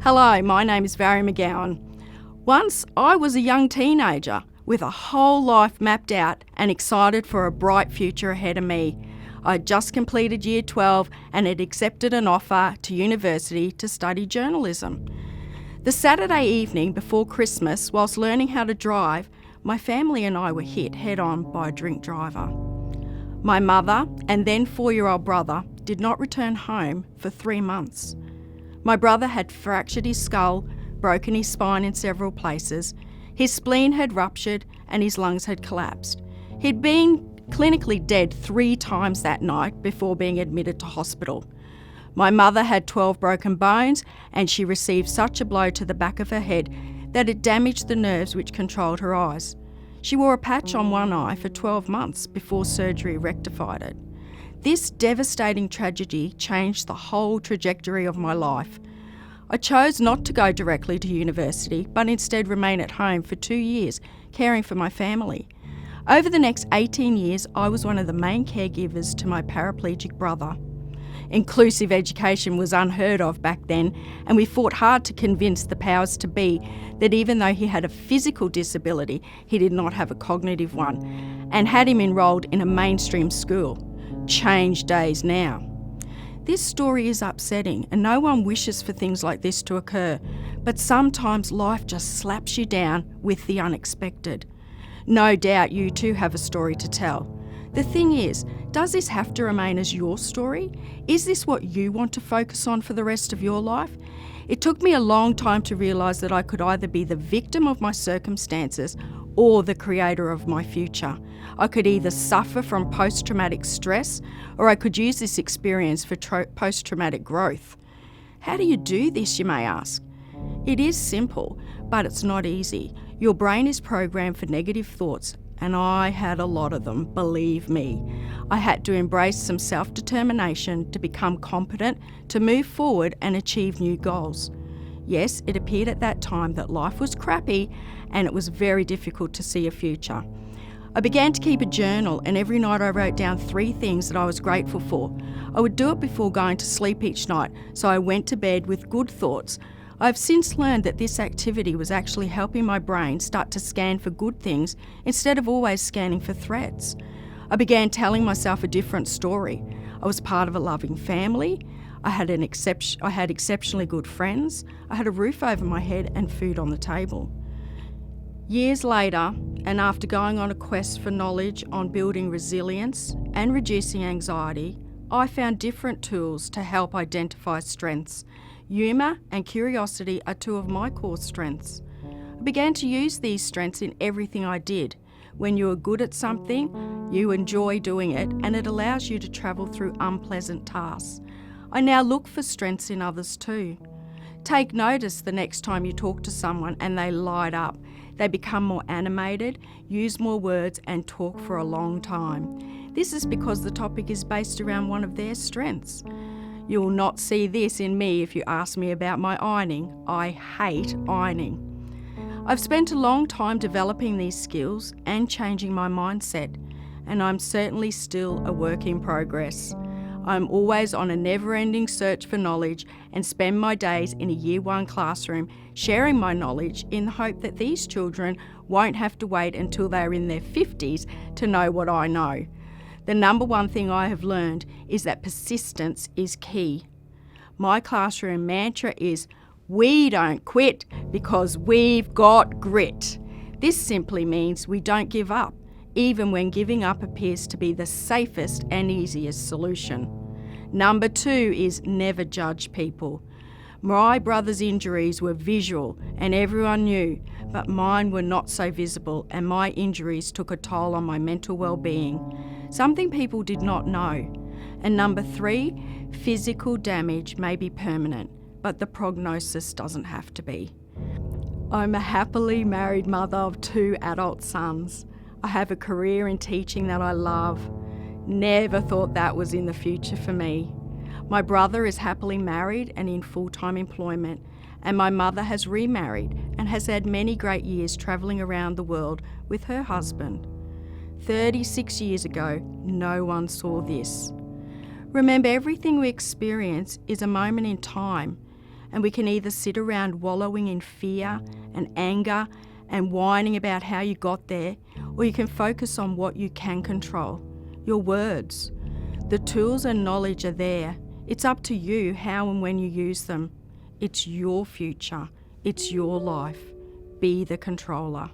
Hello, my name is Vari McGowen. Once I was a young teenager with a whole life mapped out and excited for a bright future ahead of me. I had just completed Year 12 and had accepted an offer to university to study journalism. The Saturday evening before Christmas, whilst learning how to drive, my family and I were hit head-on by a drink driver. My mother and then 4-year-old brother did not return home for 3 months. My brother had fractured his skull, broken his spine in several places, his spleen had ruptured and his lungs had collapsed. He'd been clinically dead 3 times that night before being admitted to hospital. My mother had 12 broken bones and she received such a blow to the back of her head that it damaged the nerves which controlled her eyes. She wore a patch on one eye for 12 months before surgery rectified it. This devastating tragedy changed the whole trajectory of my life. I chose not to go directly to university, but instead remain at home for 2 years, caring for my family. Over the next 18 years, I was one of the main caregivers to my paraplegic brother. Inclusive education was unheard of back then, and we fought hard to convince the powers to be that even though he had a physical disability, he did not have a cognitive one, and had him enrolled in a mainstream school. Change days now. This story is upsetting, and no one wishes for things like this to occur, but sometimes life just slaps you down with the unexpected. No doubt you too have a story to tell. The thing is, does this have to remain as your story? Is this what you want to focus on for the rest of your life? It took me a long time to realise that I could either be the victim of my circumstances or the creator of my future. I could either suffer from post-traumatic stress or I could use this experience for post-traumatic growth. How do you do this, you may ask? It is simple, but it's not easy. Your brain is programmed for negative thoughts, and I had a lot of them, believe me. I had to embrace some self-determination to become competent, to move forward and achieve new goals. Yes, it appeared at that time that life was crappy and it was very difficult to see a future. I began to keep a journal, and every night I wrote down 3 things that I was grateful for. I would do it before going to sleep each night, so I went to bed with good thoughts. I've since learned that this activity was actually helping my brain start to scan for good things instead of always scanning for threats. I began telling myself a different story. I was part of a loving family. I had exceptionally good friends. I had a roof over my head and food on the table. Years later, and after going on a quest for knowledge on building resilience and reducing anxiety, I found different tools to help identify strengths. Humour and curiosity are 2 of my core strengths. I began to use these strengths in everything I did. When you are good at something, you enjoy doing it, and it allows you to travel through unpleasant tasks. I now look for strengths in others too. Take notice the next time you talk to someone and they light up. They become more animated, use more words and talk for a long time. This is because the topic is based around one of their strengths. You will not see this in me if you ask me about my ironing. I hate ironing. I've spent a long time developing these skills and changing my mindset, and I'm certainly still a work in progress. I'm always on a never-ending search for knowledge and spend my days in a Year 1 classroom sharing my knowledge in the hope that these children won't have to wait until they're in their 50s to know what I know. The number one thing I have learned is that persistence is key. My classroom mantra is, "We don't quit because we've got grit." This simply means we don't give up, even when giving up appears to be the safest and easiest solution. Number 2 is never judge people. My brother's injuries were visual and everyone knew, but mine were not so visible, and my injuries took a toll on my mental well-being, something people did not know. And number 3, physical damage may be permanent, but the prognosis doesn't have to be. I'm a happily married mother of 2 adult sons. I have a career in teaching that I love. Never thought that was in the future for me. My brother is happily married and in full-time employment, and my mother has remarried and has had many great years travelling around the world with her husband. 36 years ago, no one saw this. Remember, everything we experience is a moment in time, and we can either sit around wallowing in fear and anger and whining about how you got there, or you can focus on what you can control, your words. The tools and knowledge are there. It's up to you how and when you use them. It's your future. It's your life. Be the controller.